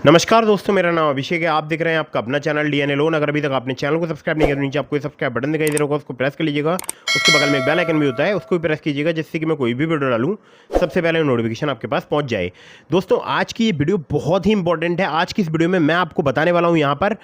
नमस्कार दोस्तों, मेरा नाम अभिषेक है। आप देख रहे हैं आपका अपना चैनल डीएनए लोन। अगर अभी तक आपने चैनल को सब्सक्राइब नहीं किया तो नीचे आपको सब्सक्राइब बटन दिखाई दे रहा होगा, उसको प्रेस कर लीजिएगा। उसके बगल में एक बेल आइकन भी होता है, उसको भी प्रेस कीजिएगा, जिससे कि मैं कोई भी वीडियो डालूं सबसे पहले नोटिफिकेशन आपके पास पहुंच जाए। दोस्तों, आज की ये वीडियो बहुत ही इंपॉर्टेंट है। आज की इस वीडियो में मैं आपको बताने वाला हूँ यहाँ पर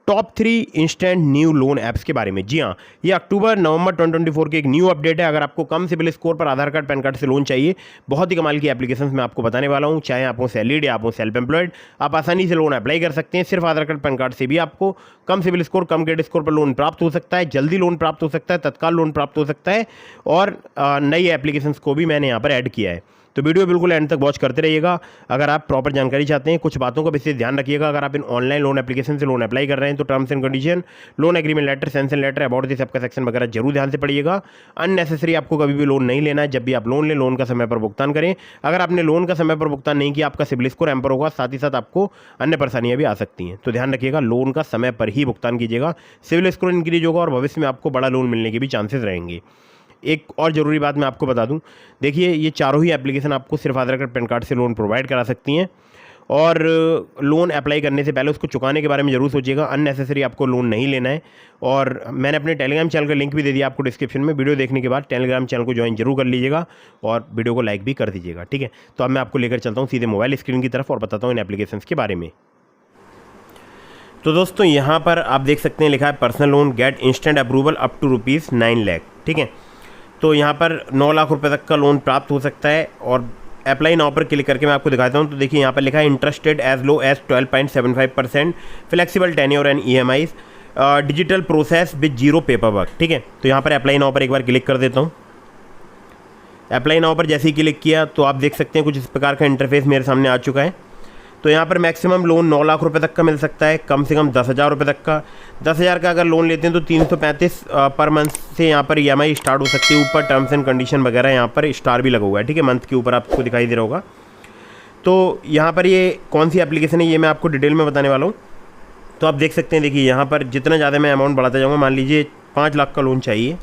top 3 instant new loan apps के बारे में। जी हाँ, ये अक्टूबर नवंबर 2024 की एक न्यू अपडेट है। अगर आपको कम सिबिल स्कोर पर आधार कार्ड पैन कार्ड से लोन चाहिए, बहुत ही कमाल की एप्लीकेशंस मैं आपको बताने वाला हूँ। चाहे आप हो सैलरीड या आप हो सेल्फ एम्प्लॉयड, आप आसानी से लोन अप्लाई कर सकते हैं। सिर्फ आधार कार्ड पैन कार्ड से भी आपको कम सिबिल स्कोर, कम क्रेडिट स्कोर पर लोन प्राप्त हो सकता है। जल्दी लोन प्राप्त हो सकता है, तत्काल लोन प्राप्त हो सकता है। और नई एप्लीकेशंस को भी मैंने यहाँ पर ऐड किया है। तो वीडियो बिल्कुल एंड तक वॉच करते रहिएगा। अगर आप प्रॉपर जानकारी चाहते हैं, कुछ बातों का विशेष ध्यान रखिएगा। अगर आप इन ऑनलाइन लोन एप्लीकेशन से लोन अप्लाई कर रहे हैं तो terms and condition, loan agreement letter, sanction letter, about this app का सेक्शन वगैरह जरूर ध्यान से पढ़िएगा। अननेसेसरी आपको कभी भी लोन नहीं लेना है। जब भी आप लोन लें, लोन का समय पर भुगतान करें। अगर आपने लोन का समय पर भुगतान नहीं किया, आपका सिबिल स्कोर हैम्पर होगा, साथ ही साथ आपको अन्य परेशानियां भी आ सकती हैं। तो ध्यान रखिएगा, लोन का समय पर ही भुगतान कीजिएगा। सिबिल स्कोर इंक्रीज होगा और भविष्य में आपको बड़ा लोन मिलने के भी चांसेस रहेंगे। एक और ज़रूरी बात मैं आपको बता दूं, देखिए ये चारों ही एप्लीकेशन आपको सिर्फ आधार कार्ड पैन कार्ड से लोन प्रोवाइड करा सकती हैं। और लोन अप्लाई करने से पहले उसको चुकाने के बारे में ज़रूर सोचिएगा। अननेसेसरी आपको लोन नहीं लेना है। और मैंने अपने टेलीग्राम चैनल का लिंक भी दे दिया आपको डिस्क्रिप्शन में। वीडियो देखने के बाद टेलीग्राम चैनल को ज्वाइन जरूर कर लीजिएगा और वीडियो को लाइक भी कर दीजिएगा, ठीक है। तो अब मैं आपको लेकर चलता हूँ सीधे मोबाइल स्क्रीन की तरफ और बताता हूँ इन एप्लीकेशन के बारे में। तो दोस्तों, यहाँ पर आप देख सकते हैं लिखा है personal loan get instant approval up to ₹9 lakh, ठीक है। तो यहाँ पर 9 लाख रुपए तक का लोन प्राप्त हो सकता है। और अप्लाई नाउ पर क्लिक करके मैं आपको दिखाता हूँ। तो देखिए यहाँ पर लिखा है interested as low as 12.75%, flexible tenure and EMI, digital process with zero paper work, ठीक है। तो यहाँ पर अप्लाई नाउ पर एक बार क्लिक कर देता हूँ। अप्लाई नाउ पर जैसे ही क्लिक किया तो आप देख सकते हैं कुछ इस प्रकार का इंटरफेस मेरे सामने आ चुका है। तो यहाँ पर मैक्सिमम लोन 9 लाख रुपए तक का मिल सकता है, कम से कम 10,000 रुपये तक का। 10,000 का अगर लोन लेते हैं तो 335 पर मंथ से यहाँ पर EMI स्टार्ट हो सकती है। ऊपर टर्म्स एंड कंडीशन वगैरह यहाँ पर स्टार भी लगा हुआ है, ठीक है। मंथ के ऊपर आपको दिखाई दे रहा होगा। तो यहाँ पर ये कौन सी एप्लीकेशन है ये मैं आपको डिटेल में बताने वाला हूँ। तो आप देख सकते हैं, देखिए यहाँ पर जितना ज़्यादा मैं अमाउंट बढ़ाता जाऊँगा, मान लीजिए 5 लाख का लोन चाहिए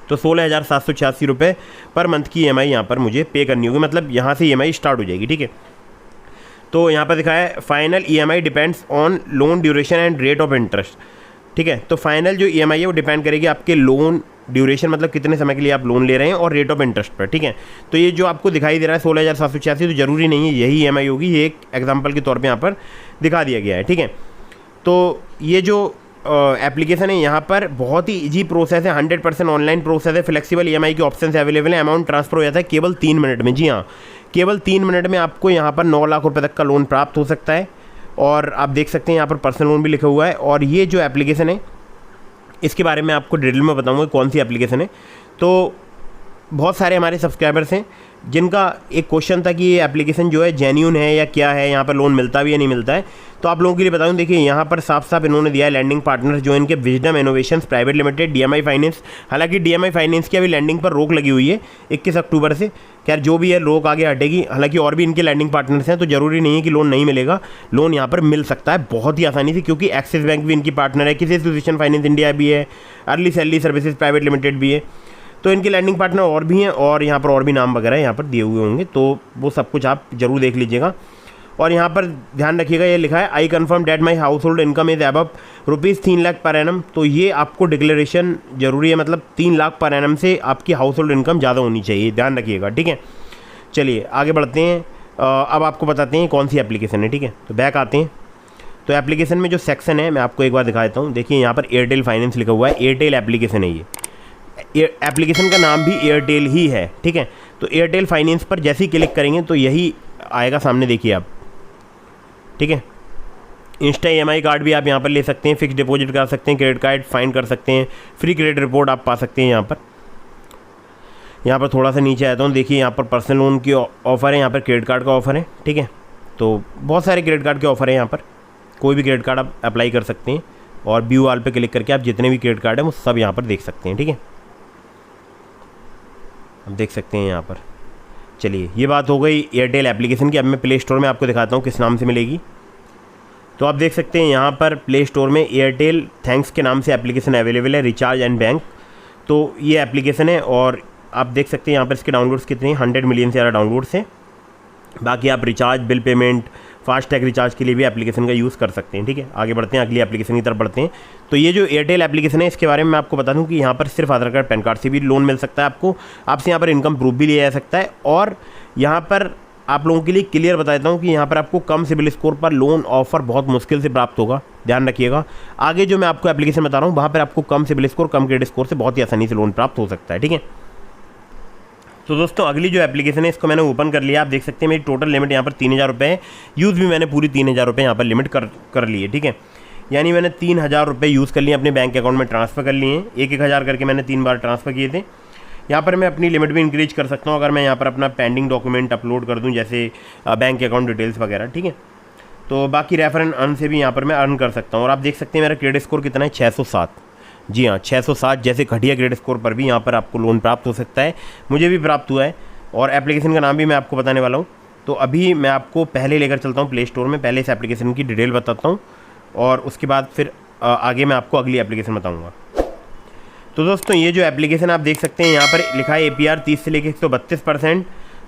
तो 16,786 रुपये पर मंथ की EMI यहाँ पर मुझे पे करनी होगी। मतलब यहाँ से EMI स्टार्ट हो जाएगी, ठीक है। तो यहाँ पर दिखा है final EMI depends on loan duration and rate of interest, ठीक है। तो फाइनल जो EMI है वो डिपेंड करेगी आपके लोन ड्यूरेशन, मतलब कितने समय के लिए आप लोन ले रहे हैं, और रेट ऑफ इंटरेस्ट पर, ठीक है। तो ये जो आपको दिखाई दे रहा है 16,786, तो ज़रूरी नहीं है यही EMI होगी। ये एक एग्जाम्पल के तौर पर यहाँ पर दिखा दिया गया है, ठीक है। तो ये जो एप्लीकेशन है यहाँ पर बहुत ही इजी प्रोसेस है, 100% ऑनलाइन प्रोसेस है। फ्लेक्सिबल EMI के ऑप्शन अवेलेबल है। अमाउंट ट्रांसफर हो जाता है केवल 3 मिनट में। जी हाँ, केवल 3 मिनट में आपको यहाँ पर 9 लाख रुपए तक का लोन प्राप्त हो सकता है। और आप देख सकते हैं यहाँ पर पर्सनल लोन भी लिखा हुआ है। और ये जो एप्लीकेशन है इसके बारे में आपको डिटेल में बताऊँगा कौन सी एप्लीकेशन है। तो बहुत सारे हमारे सब्सक्राइबर्स हैं जिनका एक क्वेश्चन था कि ये एप्लीकेशन जो है जेन्युइन है या क्या है, यहाँ पर लोन मिलता भी या नहीं मिलता है। तो आप लोगों के लिए बताऊं, देखिए यहाँ पर साफ साफ इन्होंने दिया है लैंडिंग पार्टनर्स जो इनके wisdom innovations private limited, DMI finance. हालांकि DMI फाइनेंस की अभी लैंडिंग पर रोक लगी हुई है 21 अक्टूबर से। खैर जो भी है, रोक आगे हटेगी। हालांकि और भी इनके लैंडिंग पार्टनर्स हैं, तो जरूरी नहीं है कि लोन नहीं मिलेगा, लोन यहाँ पर मिल सकता है बहुत ही आसानी से, क्योंकि एक्सिस बैंक भी इनकी पार्टनर है, किसी एसोसिएशन फाइनेंस इंडिया भी है, early salary services private limited भी है। तो इनके लैंडिंग पार्टनर और भी हैं, और यहाँ पर और भी नाम वगैरह यहाँ पर दिए हुए होंगे, तो वो सब कुछ आप जरूर देख लीजिएगा। और यहाँ पर ध्यान रखिएगा, ये लिखा है I confirm that my house hold income is above ₹3 lakh per annum. तो ये आपको डिक्लेरेशन जरूरी है, मतलब 3 लाख पर एनम से आपकी हाउस होल्ड इनकम ज़्यादा होनी चाहिए, ध्यान रखिएगा, ठीक है। चलिए आगे बढ़ते हैं। अब आपको बताते हैं कौन सी एप्लीकेशन है, ठीक है। तो बैक आते हैं। तो एप्लीकेशन में जो सेक्शन है मैं आपको एक बार दिखा देता हूँ। देखिए यहाँ पर एयरटेल फाइनेंस लिखा हुआ है, एयरटेल एप्लीकेशन है ये। एप्लीकेशन का नाम भी एयरटेल ही है, ठीक है। तो एयरटेल फाइनेंस पर जैसे ही क्लिक करेंगे तो यही आएगा सामने, देखिए आप, ठीक है। इंस्टा EMI कार्ड भी आप यहाँ पर ले सकते हैं, फिक्स डिपॉजिट कर सकते हैं, क्रेडिट कार्ड फाइंड कर सकते हैं, फ्री क्रेडिट रिपोर्ट आप पा सकते हैं यहाँ पर। यहाँ पर थोड़ा सा नीचे आता हूँ, देखिए यहाँ पर पर्सनल लोन की ऑफ़र है, यहाँ पर क्रेडिट कार्ड का ऑफ़र है, ठीक है। तो बहुत सारे क्रेडिट कार्ड के ऑफ़र है यहाँ पर, कोई भी क्रेडिट कार्ड आप अप्लाई कर सकते हैं। और व्यू ऑल पे क्लिक करके आप जितने भी क्रेडिट कार्ड हैं वो सब यहाँ पर देख सकते हैं, ठीक है। आप देख सकते हैं यहाँ पर। चलिए ये बात हो गई एयरटेल एप्लीकेशन की। अब मैं प्ले स्टोर में आपको दिखाता हूँ किस नाम से मिलेगी। तो आप देख सकते हैं यहाँ पर प्ले स्टोर में एयरटेल थैंक्स के नाम से एप्लीकेशन अवेलेबल है, रिचार्ज एंड बैंक। तो ये एप्लीकेशन है और आप देख सकते हैं यहाँ पर इसके डाउनलोड्स कितने हैं, 100 मिलियन से ज़्यादा डाउनलोड्स हैं। बाकी आप recharge, bill payment FASTag recharge के लिए भी एप्लीकेशन का यूज़ कर सकते हैं। ठीक है, आगे बढ़ते हैं, अगली एप्लीकेशन की तरफ बढ़ते हैं। तो ये जो एयरटेल एप्लीकेशन है, इसके बारे में मैं आपको बता दूं कि यहाँ पर सिर्फ आधार कार्ड पैन कार्ड से भी लोन मिल सकता है आपको, आपसे यहाँ पर इनकम प्रूफ भी लिया जा सकता है। और यहाँ पर आप लोगों के लिए क्लियर बता देता हूँ कि यहाँ पर आपको कम सिबिल स्कोर पर लोन ऑफर बहुत मुश्किल से प्राप्त होगा, ध्यान रखिएगा। आगे जो मैं आपको एप्लीकेशन बता रहा हूँ वहाँ पर आपको कम सिबिल स्कोर, कम क्रेडिट स्कोर से बहुत ही आसानी से लोन प्राप्त हो सकता है। ठीक है, तो दोस्तों अगली जो एप्लीकेशन है इसको मैंने ओपन कर लिया। आप देख सकते हैं मेरी टोटल लिमिट यहाँ पर 3000 रुपये है। यूज़ भी मैंने पूरी 3000 रुपये यहाँ पर लिमिट कर ली है। ठीक है, यानी मैंने 3000 रुपये यूज़ कर लिए, अपने बैंक अकाउंट में ट्रांसफ़र कर लिए हैं। 1-1 हज़ार करके मैंने 3 बार ट्रांसफ़र किए थे। यहाँ पर मैं अपनी लिमिट भी इंक्रीज कर सकता हूँ अगर मैं यहाँ पर अपना पेंडिंग डॉक्यूमेंट अपलोड कर दूँ, जैसे बैंक अकाउंट डिटेल्स वगैरह। ठीक है, तो बाकी रेफर एंड अर्न से भी यहाँ पर मैं अर्न कर सकता हूँ। और आप देख सकते हैं मेरा क्रेडिट स्कोर कितना है, 607। जी हाँ, 607 जैसे घटिया क्रेडिट स्कोर पर भी यहाँ पर आपको लोन प्राप्त हो सकता है। मुझे भी प्राप्त हुआ है और एप्लीकेशन का नाम भी मैं आपको बताने वाला हूँ। तो अभी मैं आपको पहले लेकर चलता हूँ प्ले स्टोर में, पहले इस एप्लीकेशन की डिटेल बताता हूँ और उसके बाद फिर आगे मैं आपको अगली एप्लीकेशन बताऊँगा। तो दोस्तों ये जो एप्लीकेशन आप देख सकते हैं यहाँ पर लिखा है APR 30 से लेकर 132%,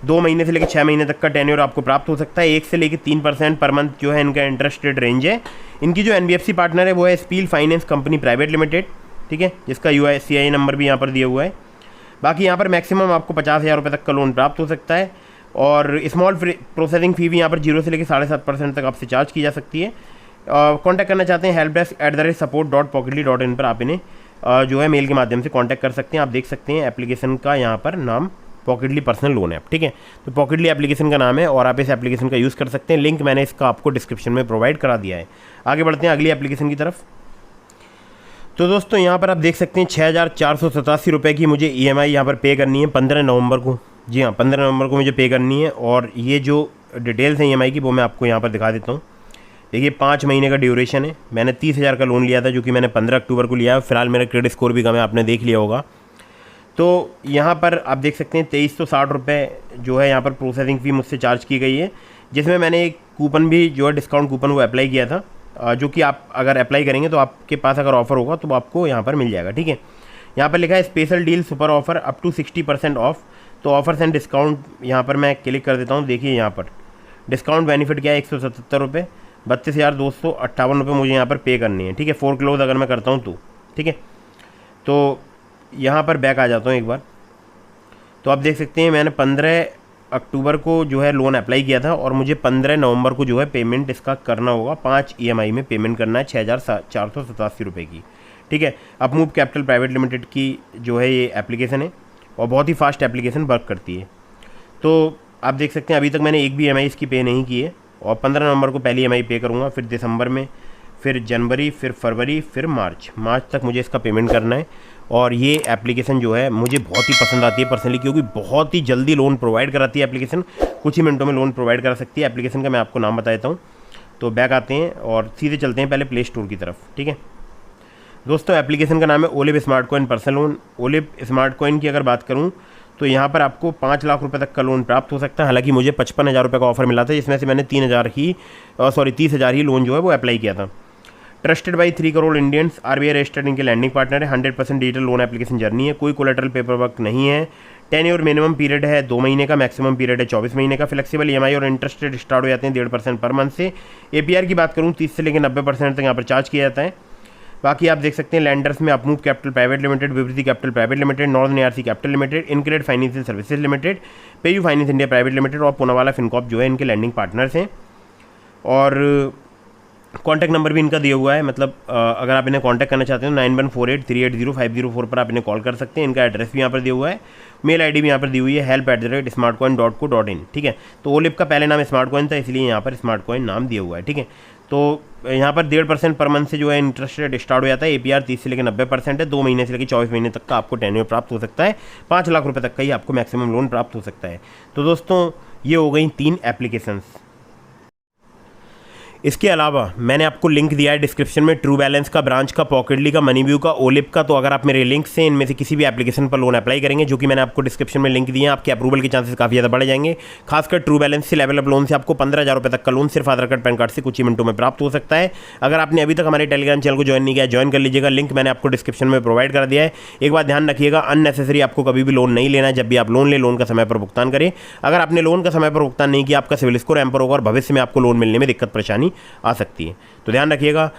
2 महीने से लेकर 6 महीने तक का टेन्योर आपको प्राप्त हो सकता है। 1 से लेकर 3% पर मंथ जो है इनका इंटरेस्ट रेट रेंज है। इनकी जो NBFC पार्टनर है वो है spill finance company private limited. ठीक है, जिसका UICI नंबर भी यहाँ पर दिया हुआ है। बाकी यहाँ पर मैक्सिमम आपको 50,000 रुपये तक का लोन प्राप्त हो सकता है और स्मॉल प्रोसेसिंग फ़ी भी यहाँ पर 0 से लेकर 7.5% तक आपसे चार्ज की जा सकती है। कॉन्टैक्ट करना चाहते हैं helpdesk@support.pocketly.in पर आप इन्हें जो है मेल के माध्यम से कांटेक्ट कर सकते हैं। आप देख सकते हैं एप्लीकेशन का यहाँ पर नाम पॉकेटली पर्सनल लोन ऐप। ठीक है, तो पॉकेटली एप्लीकेशन का नाम है और आप इस एप्लीकेशन का यूज़ कर सकते हैं। लिंक मैंने इसका आपको डिस्क्रिप्शन में प्रोवाइड करा दिया है। आगे बढ़ते हैं अगली एप्लीकेशन की तरफ। तो दोस्तों यहाँ पर आप देख सकते हैं 6,487 रुपये की मुझे EMI यहाँ पर पे करनी है 15 नवंबर को। जी हाँ, 15 नवंबर को मुझे पे करनी है। और ये जो डिटेल्स हैं EMI की वो मैं आपको यहाँ पर दिखा देता हूँ। देखिए 5 महीने का ड्यूरेशन है। मैंने 30,000 का लोन लिया था जो कि मैंने 15 अक्टूबर को लिया है। फिलहाल मेरा क्रेडिट स्कोर भी कम है, आपने देख लिया होगा। तो यहाँ पर आप देख सकते हैं 2360 रुपये जो है यहाँ पर प्रोसेसिंग फ़ी मुझसे चार्ज की गई है, जिसमें मैंने एक कूपन भी जो है डिस्काउंट कूपन वो अप्लाई किया था, जो कि आप अगर अप्लाई करेंगे तो आपके पास अगर ऑफ़र होगा तो आपको यहाँ पर मिल जाएगा। ठीक है, यहाँ पर लिखा है special deal super offer up to 60% off. तो ऑफर्स एंड डिस्काउंट यहाँ पर मैं क्लिक कर देता हूँ। देखिए यहाँ पर डिस्काउंट बेनिफिट क्या है, 177 रुपये, 32,258 रुपये मुझे यहाँ पर पे करनी है। ठीक है, 4 क्लोज अगर मैं करता हूँ तो। ठीक है, तो यहाँ पर बैक आ जाता हूँ एक बार। तो आप देख सकते हैं मैंने 15 अक्टूबर को जो है लोन अप्लाई किया था और मुझे 15 नवंबर को जो है पेमेंट इसका करना होगा। 5 EMI में पेमेंट करना है 6,487 रुपये की। ठीक है, अपमूव कैपिटल प्राइवेट लिमिटेड की जो है ये एप्लीकेशन है और बहुत ही फास्ट एप्लीकेशन वर्क करती है। तो आप देख सकते हैं अभी तक मैंने एक भी EMI इसकी पे नहीं की है और 15 नवंबर को पहली EMI पे करूँगा, फिर दिसंबर में, फिर जनवरी, फिर फरवरी, फिर मार्च तक मुझे इसका पेमेंट करना है। और ये एप्लीकेशन जो है मुझे बहुत ही पसंद आती है पर्सनली, क्योंकि बहुत ही जल्दी लोन प्रोवाइड कराती है एप्लीकेशन। कुछ ही मिनटों में लोन प्रोवाइड करा सकती है। एप्लीकेशन का मैं आपको नाम बता देता हूँ। तो बैक आते हैं और सीधे चलते हैं पहले प्ले स्टोर की तरफ। ठीक है दोस्तों, एप्लीकेशन का नाम है olive smart coin personal loan. Olive smart coin की अगर बात करूँ तो यहाँ पर आपको 5 लाख रुपए तक का लोन प्राप्त हो सकता है। हालांकि मुझे 55,000 रुपये का ऑफर मिला था, जिसमें से मैंने 30,000 ही लोन जो है वो अप्लाई किया था। Trusted by 3 crore Indians, RBI registered इनके लैंडिंग पार्टनर है। 100% डिजिटल लोन एप्लीकेशन जर्नी है। कोई कोलेटरल पेपर वर्क नहीं है। टेन्योर मिनिमम पीरियड है 2 महीने का, मैक्सिमम पीरियड है 24 महीने का। फ्लेक्सिबल EMI और इंटरेस्ट रेट स्टार्ट हो जाते हैं 1.5% पर मंथ से। APR की बात करूँ 30 से लेकर 90% तक यहाँ पर चार्ज किया जाता है। बाकी आप देख सकते हैं लैंडर्स में Upmove capital private limited, Vivriti capital private limited, northern ARC capital limited, Incred financial services limited, PayU finance India private limited और पूनावाला फिनकॉर्प जो है इनके लैंडिंग पार्टनर्स हैं। और कॉन्टैक्ट नंबर भी इनका दिया हुआ है, मतलब अगर आप इन्हें कॉन्टैक्ट करना चाहते हैं 9148380504 पर आप इन्हें कॉल कर सकते हैं। इनका एड्रेस भी यहाँ पर दिया हुआ है, मेल ID भी यहाँ पर दी हुई है help@smartcoin.co.in। ठीक है, तो ओलिव का पहले नाम स्मार्ट कॉइन था, इसलिए यहाँ पर स्मार्ट कॉइन नाम दिया हुआ है। ठीक है, तो यहाँ पर 1.5% पर मंथ से जो है इंटरेस्ट रेट स्टार्ट हो जाता है। APR 30 से लेकर 90% है। 2 महीने से लेकर 24 महीने तक का आपको टेन्योर प्राप्त हो सकता है। 5 लाख रुपए तक का ही आपको मैक्सिमम लोन प्राप्त हो सकता है। तो दोस्तों ये हो गई 3 एप्लीकेशंस। इसके अलावा मैंने आपको लिंक दिया है डिस्क्रिप्शन में ट्रू बैलेंस का, ब्रांच का, पॉकेटली का, मनीव्यू का, ओलिप का। तो अगर आप मेरे लिंक से इनमें से किसी भी एप्लीकेशन पर लोन अप्लाई करेंगे, जो कि मैंने आपको डिस्क्रिप्शन में लिंक दिए हैं, आपके अप्रूवल के चांसेस काफ़ी ज़्यादा बढ़ जाएंगे। खासकर ट्रू बैलेंस से लेवल अप लोन से आपको 15,000 रुपये तक का लोन सिर्फ आधार कार्ड पैन कार्ड से कुछ ही मिनटों में प्राप्त हो सकता है। अगर आपने अभी तक हमारे टेलीग्राम चैनल को ज्वाइन नहीं किया, ज्वाइन कर लीजिएगा, लिंक मैंने आपको डिस्क्रिप्शन में प्रोवाइड कर दिया है। एक बात ध्यान रखिएगा, अननेसेसरी आपको कभी भी लोन नहीं लेना है। जब भी आप लोन ले, लोन का समय पर भुगतान करें। अगर आपने लोन का समय पर भुगतान नहीं किया, आपका सिविल स्कोर हैम्पर होगा और भविष्य में आपको लोन मिलने में दिक्कत परेशानी आ सकती है। तो ध्यान रखिएगा,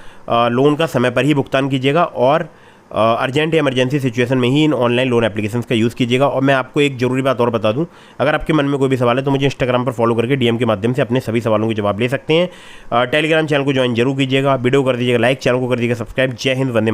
लोन का समय पर ही भुगतान कीजिएगा और अर्जेंट या इमरजेंसी सिचुएशन में ही इन ऑनलाइन लोन एप्लीकेशंस का यूज़ कीजिएगा। और मैं आपको एक जरूरी बात और बता दूं, अगर आपके मन में कोई भी सवाल है तो मुझे इंस्टाग्राम पर फॉलो करके डीएम के माध्यम से अपने सभी सवालों के जवाब ले सकते हैं। टेलीग्राम चैनल को ज्वाइन जरूर कीजिएगा, वीडियो कर दीजिएगा लाइक, चैनल को कर दीजिएगा सब्सक्राइब। जय हिंद, वंदे